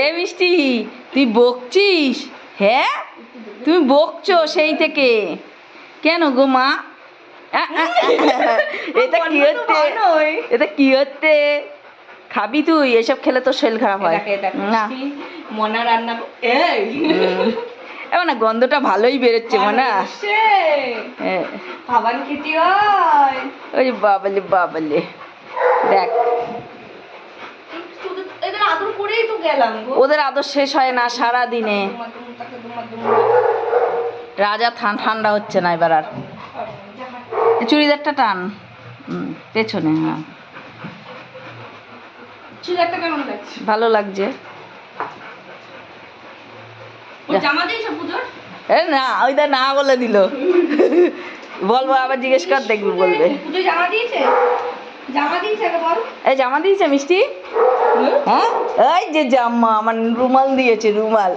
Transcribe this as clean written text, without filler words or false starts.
এ মিষ্টি, তুই বকছিস? হ্যাঁ, তুমি বকছো সেই থেকে। কেন গো মা? এটা কি হচ্ছে? এটা কি হচ্ছে? খাবি তুই? এসব খেলে তো শরীর খারাপ হয় না। মনা রান্না এবার না গন্ধটা ভালোই বেরোচ্ছে মনা। খাবার খেতে হয়। ওই বাবালে বাবালে, দেখ এদের আদর করেই তো গেলাম গো। ওদের আদর শেষ হয় না সারা দিনে। রাজা ঠান্ডা হচ্ছে না এবার আর। চুড়িদারটা টান পেছনে। হ্যাঁ, চুড়িদারটা কেমন লাগছে? ভালো লাগছে। জামা দিয়েছো পুজোর? এ না, ওইটা না বলে দিল। বলবো আবার জিজ্ঞেস কর, দেখবি বলবে। পুজো জামা দিয়েছে? জামা দিয়েছে বল। এই জামা দিয়েছে মিষ্টি? হ্যাঁ, এই যে জামা আমার রুমাল দিয়েছে, রুমাল।